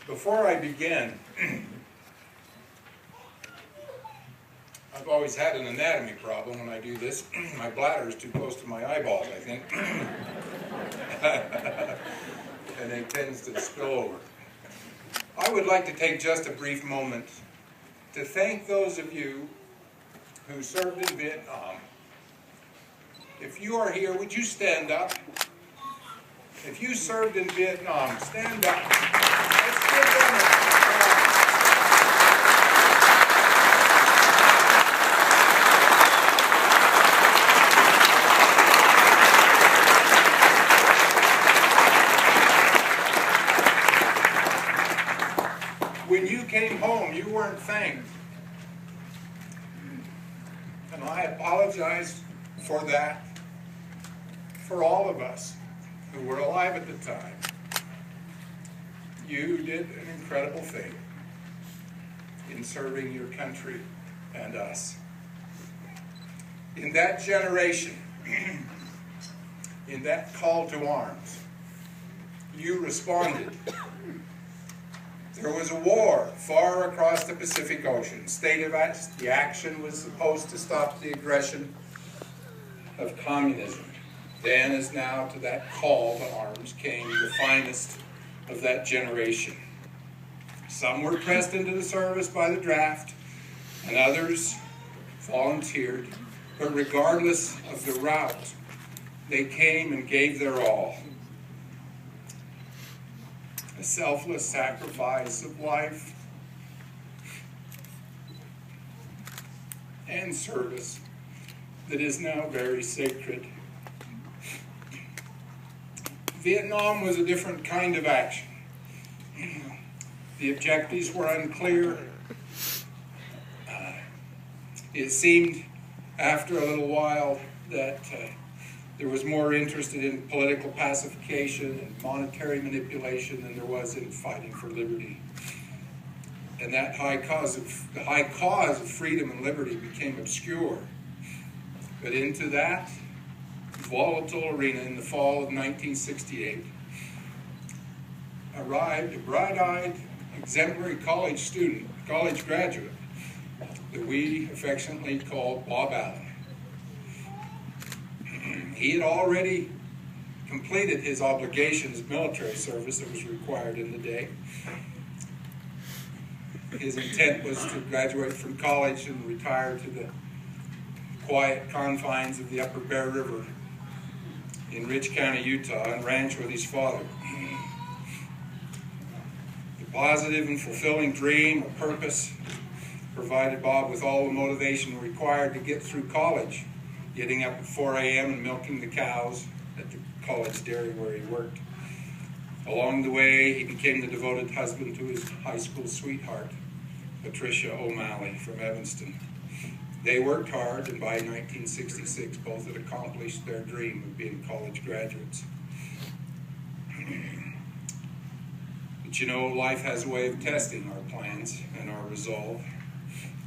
Before I begin, I've always had an anatomy problem when I do this. My bladder is too close to my eyeballs, I think. And it tends to spill over. I would like to take just a brief moment to thank those of you who served in Vietnam. If you are here, would you stand up? If you served in Vietnam, stand up. Let's give them a When you came home, you weren't thanked. And I apologize for that, for all of us who were alive at the time. You did an incredible thing in serving your country and us. In that generation, in that call to arms, you responded. There was a war far across the Pacific Ocean. The action was supposed to stop the aggression of communism. Then as now to that call to arms came the finest of that generation. Some were pressed into the service by the draft, and others volunteered. But regardless of the route, they came and gave their all. A selfless sacrifice of life and service that is now very sacred. Vietnam was a different kind of action. The objectives were unclear. It seemed after a little while that there was more interested in political pacification and monetary manipulation than there was in fighting for liberty. And that the high cause of freedom and liberty became obscure. But into that volatile arena in the fall of 1968 arrived a bright-eyed, exemplary college graduate that we affectionately called Bob Allen. He had already completed his obligations of military service that was required in the day. His intent was to graduate from college and retire to the quiet confines of the Upper Bear River in Rich County, Utah, and ranch with his father. The positive and fulfilling dream or purpose provided Bob with all the motivation required to get through college, getting up at 4 a.m. and milking the cows at the college dairy where he worked. Along the way, he became the devoted husband to his high school sweetheart, Patricia O'Malley from Evanston. They worked hard, and by 1966, both had accomplished their dream of being college graduates. But you know, life has a way of testing our plans and our resolve.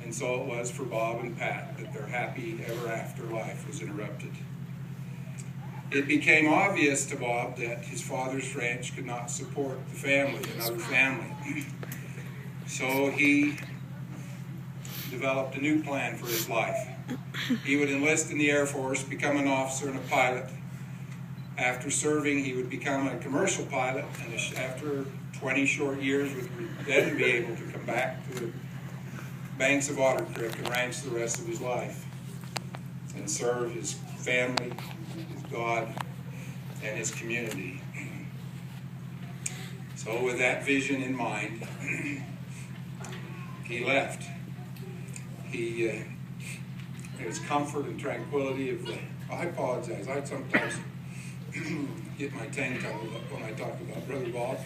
And so it was for Bob and Pat that their happy ever after life was interrupted. It became obvious to Bob that his father's ranch could not support the family, another family. So he developed a new plan for his life. He would enlist in the Air Force, become an officer and a pilot. After serving, he would become a commercial pilot, and after 20 short years would then be able to come back to the banks of Otter Creek and ranch the rest of his life and serve his family, his God, and his community. So with that vision in mind, he left. His comfort and tranquility of the... I apologize, I sometimes get my tongue tangled up when I talk about Brother Bob.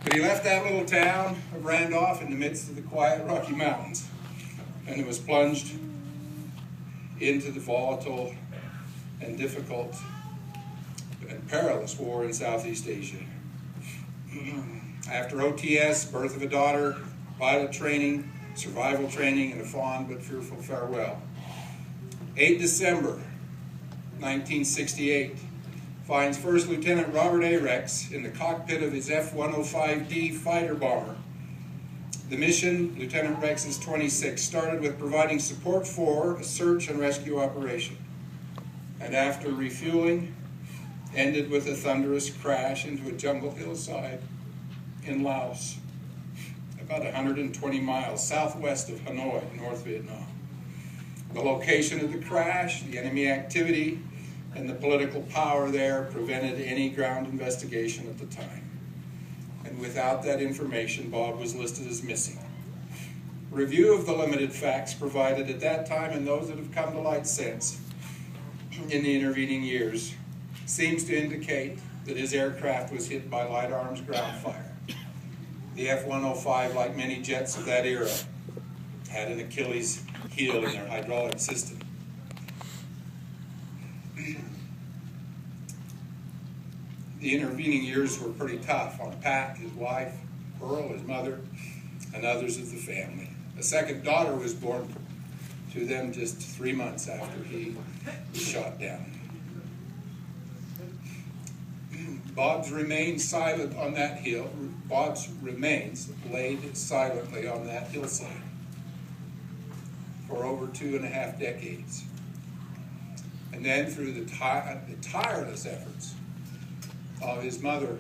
But he left that little town of Randolph in the midst of the quiet Rocky Mountains, and it was plunged into the volatile and difficult and perilous war in Southeast Asia. After OTS, birth of a daughter, pilot training, survival training, and a fond but fearful farewell. 8 December 1968, finds First Lieutenant Robert A. Rex in the cockpit of his F-105D fighter bomber. The mission, Lieutenant Rex is 26, started with providing support for a search and rescue operation, and after refueling, ended with a thunderous crash into a jungle hillside in Laos, about 120 miles southwest of Hanoi, North Vietnam. The location of the crash, the enemy activity, and the political power there prevented any ground investigation at the time. And without that information, Bob was listed as missing. Review of the limited facts provided at that time and those that have come to light since in the intervening years seems to indicate that his aircraft was hit by light arms ground fire. The F-105, like many jets of that era, had an Achilles heel in their hydraulic system. The intervening years were pretty tough on Pat, his wife, Pearl, his mother, and others of the family. A second daughter was born to them just 3 months after he was shot down. Bob's remains silent on that hill. Bob's remains laid silently on that hillside for over 2.5 decades. And then through the tireless efforts of his mother,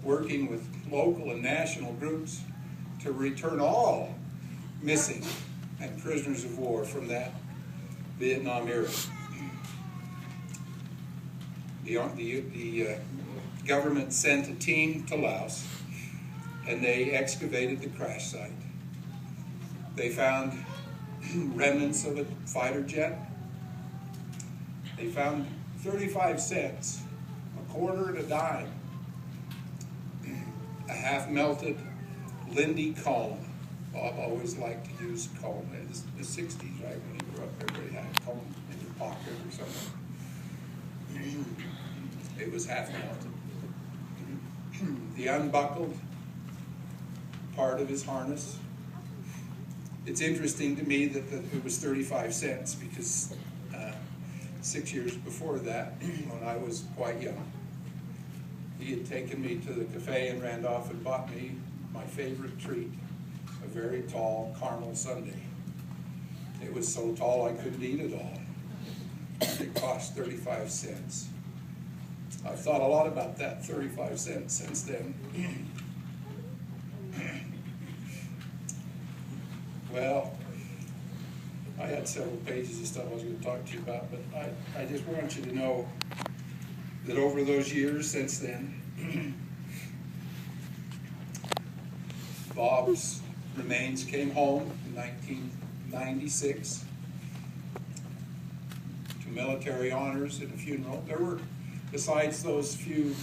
working with local and national groups to return all missing and prisoners of war from that Vietnam era. The government sent a team to Laos, and they excavated the crash site. They found remnants of a fighter jet. They found 35 cents, a quarter and a dime, a half-melted Lindy comb. Bob always liked to use comb. In the 60s, right, when he grew up, everybody had a comb in their pocket or something. It was half-melted. The unbuckled part of his harness. It's interesting to me that it was 35 cents because 6 years before that, when I was quite young, he had taken me to the cafe in Randolph and bought me my favorite treat, a very tall caramel sundae. It was so tall I couldn't eat it all. It cost 35 cents. I've thought a lot about that 35 cents since then. Well, I had several pages of stuff I was going to talk to you about, but I just want you to know that over those years since then, Bob's remains came home in 1996 to military honors and a funeral. There were, besides those few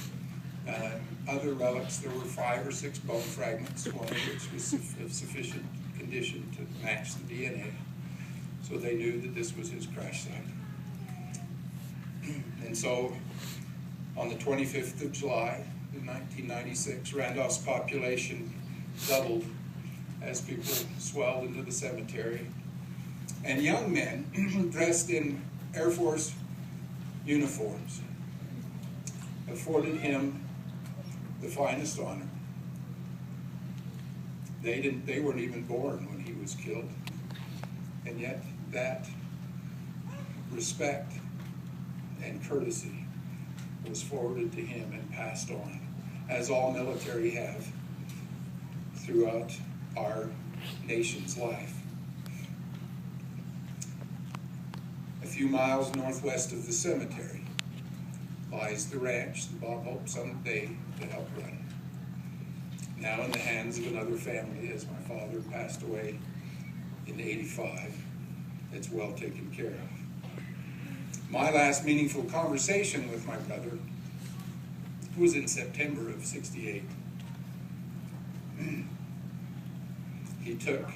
other relics, there were 5 or 6 bone fragments, one of which was of sufficient condition to match the DNA. So they knew that this was his crash site. And so on the 25th of July in 1996, Randolph's population doubled as people swelled into the cemetery. And young men dressed in Air Force uniforms afforded him the finest honor. They weren't even born when he was killed. And yet that respect and courtesy was forwarded to him and passed on, as all military have throughout our nation's life. A few miles northwest of the cemetery lies the ranch that Bob hoped someday to help run. Now in the hands of another family, as my father passed away in '85. It's well taken care of. My last meaningful conversation with my brother was in September of '68. He took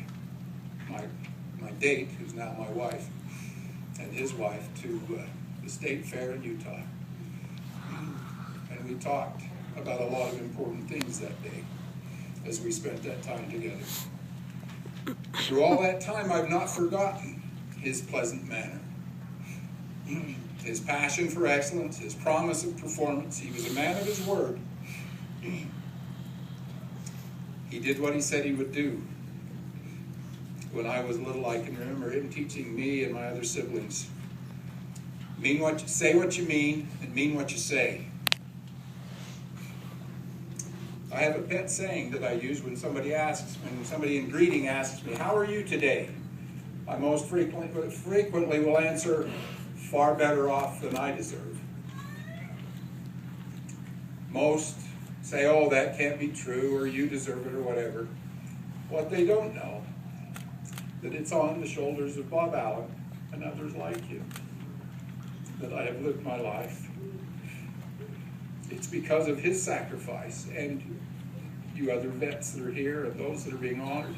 my date, who's now my wife, and his wife to the state fair in Utah. And we talked about a lot of important things that day as we spent that time together. Through all that time, I've not forgotten his pleasant manner, his passion for excellence, his promise of performance. He was a man of his word. He did what he said he would do. When I was little, I can remember him teaching me and my other siblings, say what you mean and mean what you say. I have a pet saying that I use when somebody in greeting asks me, "How are you today?" I most frequently will answer, "Far better off than I deserve." Most say, "Oh, that can't be true," or "You deserve it," or whatever. What they don't know, that it's on the shoulders of Bob Allen and others like him that I have lived my life. It's because of his sacrifice and you other vets that are here and those that are being honored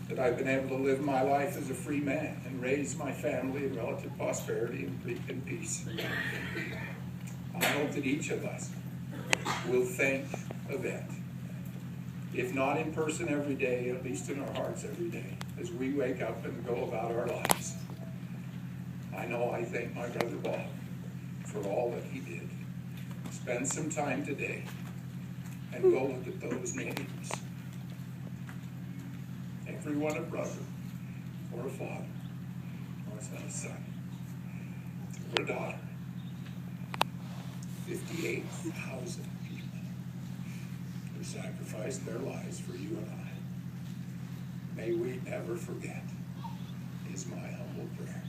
that I've been able to live my life as a free man and raise my family in relative prosperity and peace. I hope that each of us will thank a vet, if not in person every day, at least in our hearts every day, as we wake up and go about our lives. I know I thank my brother Bob for all that he did. Spend some time today and go look at those names. Everyone a brother, or a father, or a son, or a daughter. 58,000 people who sacrificed their lives for you and I. May we never forget, is my humble prayer.